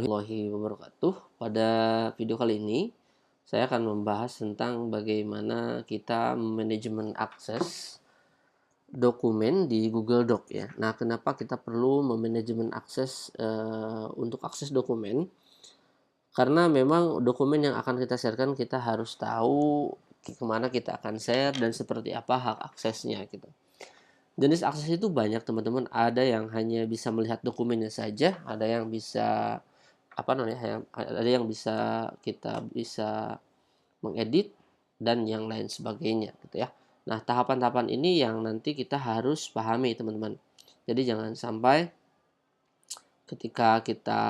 Warahmatullahi wabarakatuh. Pada video kali ini, saya akan membahas tentang bagaimana kita manajemen akses dokumen di Google Doc ya. Nah, kenapa kita perlu memanajemen akses untuk akses dokumen? Karena memang dokumen yang akan kita sharekan kita harus tahu kemana kita akan share dan seperti apa hak aksesnya gitu. Jenis akses itu banyak teman-teman. Ada yang hanya bisa melihat dokumennya saja, ada yang bisa apa namanya ada yang bisa kita bisa mengedit dan yang lain sebagainya gitu ya. Nah, tahapan-tahapan ini yang nanti kita harus pahami teman-teman. Jadi jangan sampai ketika kita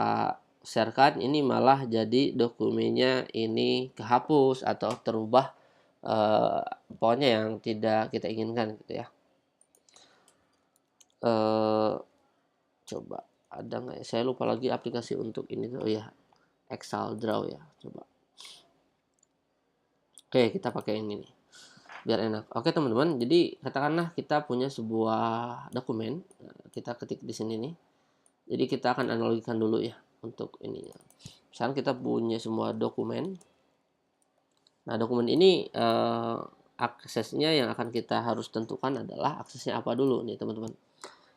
sharekan ini malah jadi dokumennya ini kehapus atau terubah eh, pokoknya yang tidak kita inginkan gitu ya. Eh, coba ada nggak ya? Saya lupa lagi aplikasi untuk ini tuh. Oh ya, Excel Draw ya. Coba. Oke, kita pakai ini nih biar enak. Oke teman-teman, jadi katakanlah kita punya sebuah dokumen, kita ketik di sini nih. Jadi kita akan analogikan dulu ya untuk ininya. Misalkan kita punya semua dokumen. Nah, dokumen ini aksesnya yang akan kita harus tentukan adalah aksesnya apa dulu nih teman-teman.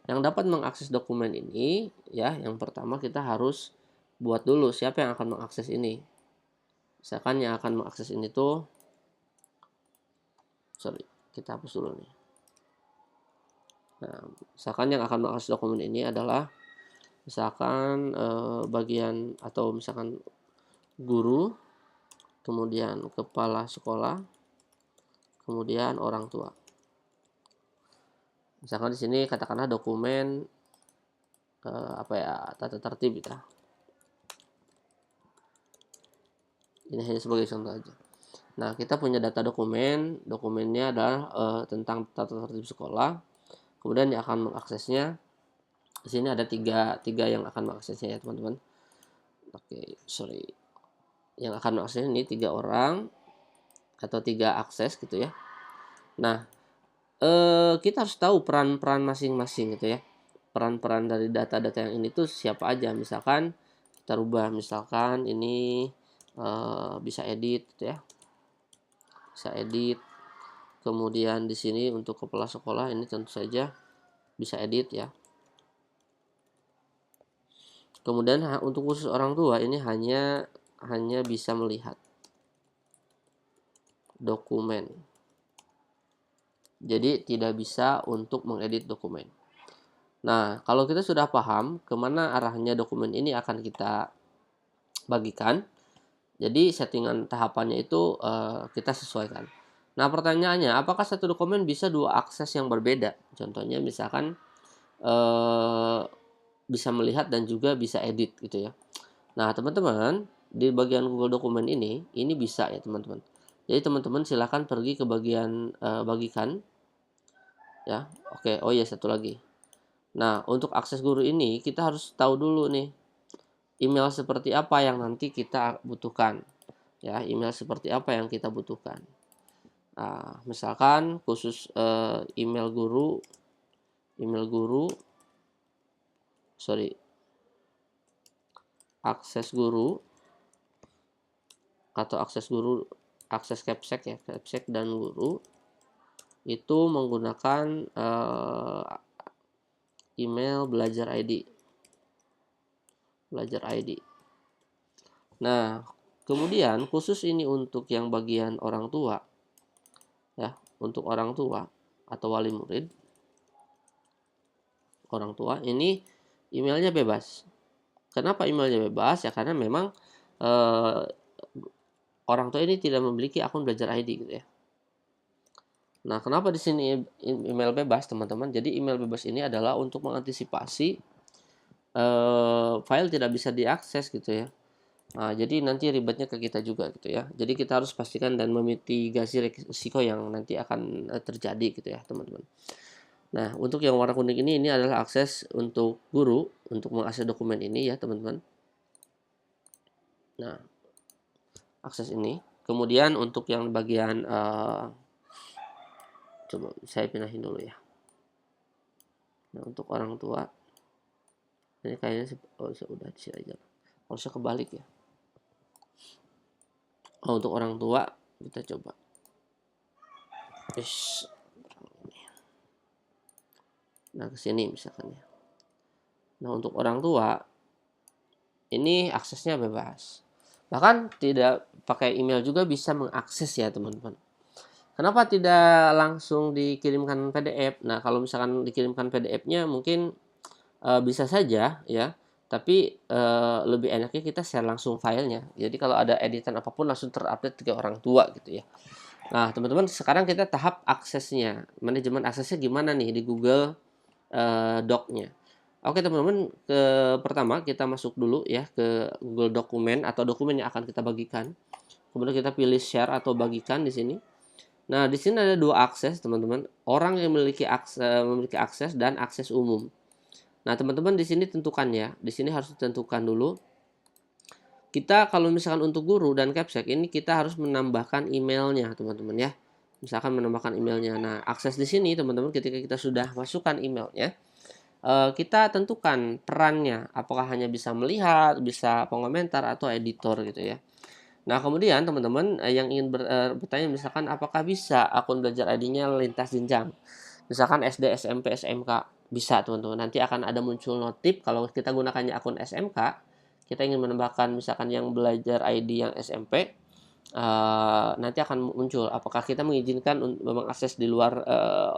Yang dapat mengakses dokumen ini ya, yang pertama kita harus buat dulu siapa yang akan mengakses ini. Misalkan yang akan mengakses ini tuh, sorry, kita hapus dulu nih. Nah, misalkan yang akan mengakses dokumen ini adalah misalkan bagian atau misalkan guru, kemudian kepala sekolah, kemudian orang tua. Misalkan di sini katakanlah dokumen apa ya, tata tertib kita. Ini hanya sebagai contoh aja. Nah, kita punya data dokumen, dokumennya adalah tentang tata tertib sekolah. Kemudian yang akan mengaksesnya, di sini ada tiga yang akan mengaksesnya ya teman-teman. Oke, sorry. Yang akan mengaksesnya ini 3 orang atau 3 akses gitu ya. Nah, kita harus tahu peran-peran masing-masing gitu ya. Peran-peran dari data-data yang ini tuh siapa aja. Misalkan kita rubah, misalkan ini bisa edit gitu ya. Bisa edit. Kemudian di sini untuk kepala sekolah ini tentu saja bisa edit ya. Kemudian untuk khusus orang tua ini hanya bisa melihat dokumen. Jadi tidak bisa untuk mengedit dokumen. Nah, kalau kita sudah paham kemana arahnya dokumen ini akan kita bagikan, jadi settingan tahapannya itu kita sesuaikan. Nah, pertanyaannya, apakah satu dokumen bisa 2 akses yang berbeda? Contohnya misalkan eh, bisa melihat dan juga bisa edit gitu ya. Nah, teman-teman, di bagian Google Dokumen ini bisa ya teman-teman. Jadi teman-teman silahkan pergi ke bagian bagikan ya. Oke, oh iya satu lagi. Nah, untuk akses guru ini kita harus tahu dulu nih email seperti apa yang nanti kita butuhkan. Ya, email seperti apa yang kita butuhkan. Nah, misalkan khusus email guru, sorry, akses guru atau akses Capsek ya, Capsek dan guru itu menggunakan email belajar ID. Belajar ID. Nah, kemudian khusus ini untuk yang bagian orang tua ya, untuk orang tua atau wali murid, orang tua ini emailnya bebas. Kenapa emailnya bebas? Ya karena memang eh, orang tua ini tidak memiliki akun belajar ID gitu ya. Nah, kenapa di sini email bebas, teman-teman? Jadi email bebas ini adalah untuk mengantisipasi file tidak bisa diakses gitu ya. Nah, jadi nanti ribetnya ke kita juga gitu ya. Jadi kita harus pastikan dan memitigasi risiko yang nanti akan terjadi gitu ya, teman-teman. Nah, untuk yang warna kuning ini adalah akses untuk guru untuk mengakses dokumen ini ya, teman-teman. Nah, akses ini. Kemudian untuk yang bagian coba saya pindahin dulu ya. Nah, untuk orang tua ini kayaknya sudah di sini aja. Harusnya kebalik ya. Oh, untuk orang tua kita coba. Nah, ke sini misalkan ya. Nah, untuk orang tua ini aksesnya bebas. Bahkan tidak pakai email juga bisa mengakses ya, teman-teman. Kenapa tidak langsung dikirimkan PDF? Nah, kalau misalkan dikirimkan PDF-nya mungkin bisa saja ya, tapi lebih enaknya kita share langsung filenya. Jadi kalau ada editan apapun langsung terupdate ke orang tua gitu ya. Nah, teman-teman, sekarang kita tahap aksesnya. Manajemen aksesnya gimana nih di Google Doc-nya. Oke, teman-teman, pertama kita masuk dulu ya ke Google Dokumen atau dokumen yang akan kita bagikan. Kemudian kita pilih share atau bagikan di sini. Nah, di sini ada dua akses, teman-teman. Orang yang memiliki akses dan akses umum. Nah, teman-teman di sini tentukan ya. Di sini harus ditentukan dulu. Kita kalau misalkan untuk guru dan Capsek ini kita harus menambahkan emailnya, teman-teman ya. Misalkan menambahkan emailnya. Nah, akses di sini, teman-teman, ketika kita sudah masukkan emailnya, kita tentukan perannya. Apakah hanya bisa melihat, bisa pengomentar, atau editor gitu ya. Nah, kemudian teman-teman yang ingin bertanya misalkan apakah bisa akun belajar ID-nya lintas jenjang. Misalkan SD, SMP, SMK. Bisa, teman-teman. Nanti akan ada muncul notif kalau kita gunakannya akun SMK, kita ingin menambahkan misalkan yang belajar ID yang SMP, nanti akan muncul apakah kita mengizinkan mengakses di luar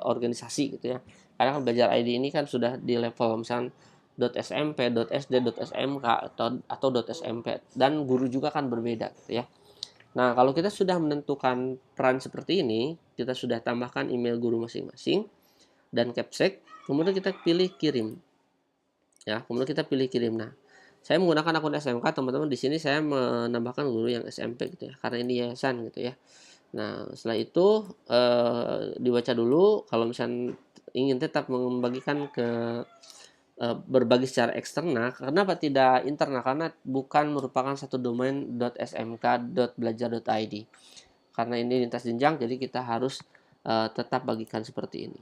organisasi gitu ya. Karena kan belajar ID ini kan sudah di level misalkan .smp, .sd, .smk atau .smp, dan guru juga kan berbeda gitu ya. Nah, kalau kita sudah menentukan peran seperti ini, kita sudah tambahkan email guru masing-masing dan Capsek, kemudian kita pilih kirim. Ya, kemudian kita pilih kirim. Nah, saya menggunakan akun SMK, teman-teman. Di sini saya menambahkan guru yang SMP gitu ya, karena ini yayasan gitu ya. Nah, setelah itu dibaca dulu. Kalau misalnya ingin tetap membagikan ke berbagi secara eksternal, kenapa tidak internal? Karena bukan merupakan satu domain .smk.belajar.id. Karena ini lintas jenjang, jadi kita harus tetap bagikan seperti ini.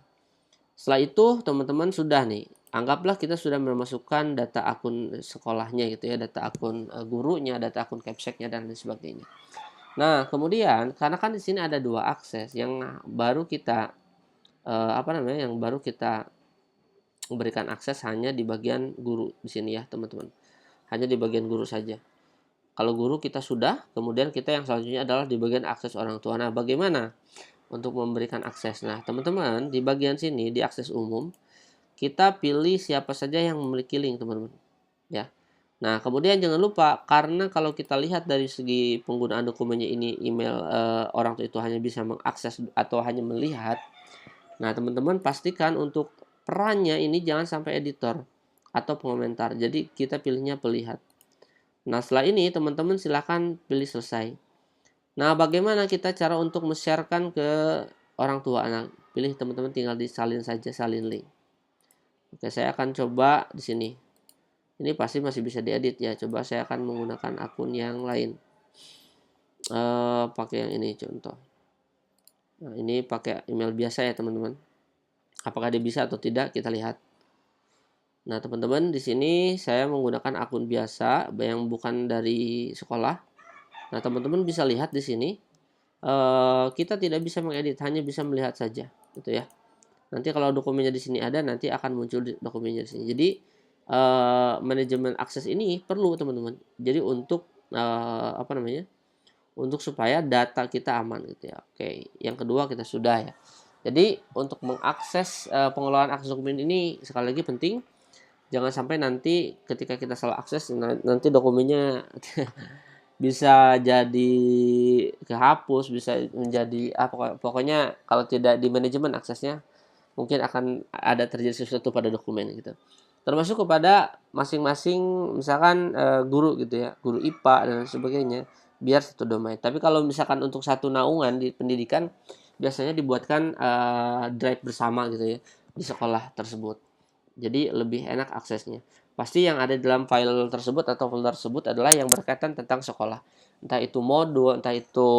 Setelah itu, teman-teman sudah nih, anggaplah kita sudah memasukkan data akun sekolahnya gitu ya, data akun gurunya, data akun Capseknya dan lain sebagainya. Nah, kemudian karena kan di sini ada dua akses yang baru kita yang baru kita berikan akses hanya di bagian guru di sini ya, teman-teman. Hanya di bagian guru saja. Kalau guru kita sudah, kemudian kita yang selanjutnya adalah di bagian akses orang tua. Nah, bagaimana untuk memberikan akses? Nah, teman-teman, di bagian sini di akses umum, kita pilih siapa saja yang memiliki link, teman-teman. Ya. Nah, kemudian jangan lupa, karena kalau kita lihat dari segi penggunaan dokumennya ini email orang tua itu hanya bisa mengakses atau hanya melihat. Nah, teman-teman pastikan untuk perannya ini jangan sampai editor atau pengomentar. Jadi kita pilihnya pelihat. Nah, setelah ini teman-teman silahkan pilih selesai. Nah, bagaimana kita cara untuk men-sharekan ke orang tua anak? Pilih, teman-teman tinggal disalin saja, salin link. Oke, saya akan coba di sini. Ini pasti masih bisa diedit ya. Coba saya akan menggunakan akun yang lain. Pakai yang ini contoh. Nah, ini pakai email biasa ya, teman-teman. Apakah dia bisa atau tidak, kita lihat. Nah, teman-teman, di sini saya menggunakan akun biasa yang bukan dari sekolah. Nah, teman-teman bisa lihat di sini kita tidak bisa mengedit, hanya bisa melihat saja, gitu ya. Nanti kalau dokumennya di sini ada, nanti akan muncul di dokumennya di sini. Jadi manajemen akses ini perlu, teman-teman. Jadi untuk untuk supaya data kita aman gitu ya. Oke, yang kedua kita sudah ya. Jadi untuk mengakses pengelolaan akses dokumen ini sekali lagi penting. Jangan sampai nanti ketika kita salah akses nanti dokumennya bisa jadi kehapus, bisa menjadi pokoknya kalau tidak di manajemen aksesnya mungkin akan ada terjadi sesuatu pada dokumen gitu. Termasuk kepada masing-masing misalkan guru gitu ya, guru IPA dan sebagainya, biar satu domain. Tapi kalau misalkan untuk satu naungan di pendidikan biasanya dibuatkan drive bersama gitu ya di sekolah tersebut. Jadi lebih enak aksesnya. Pasti yang ada dalam file tersebut atau folder tersebut adalah yang berkaitan tentang sekolah. Entah itu modul, entah itu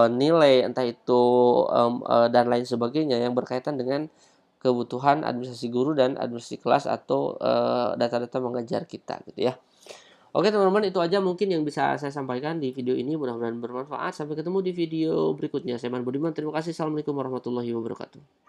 nilai, entah itu dan lain sebagainya yang berkaitan dengan kebutuhan administrasi guru dan administrasi kelas atau data-data mengajar kita gitu ya. Oke teman-teman, itu aja mungkin yang bisa saya sampaikan di video ini, mudah-mudahan bermanfaat. Sampai ketemu di video berikutnya. Saya Man Budiman, terima kasih. Assalamualaikum warahmatullahi wabarakatuh.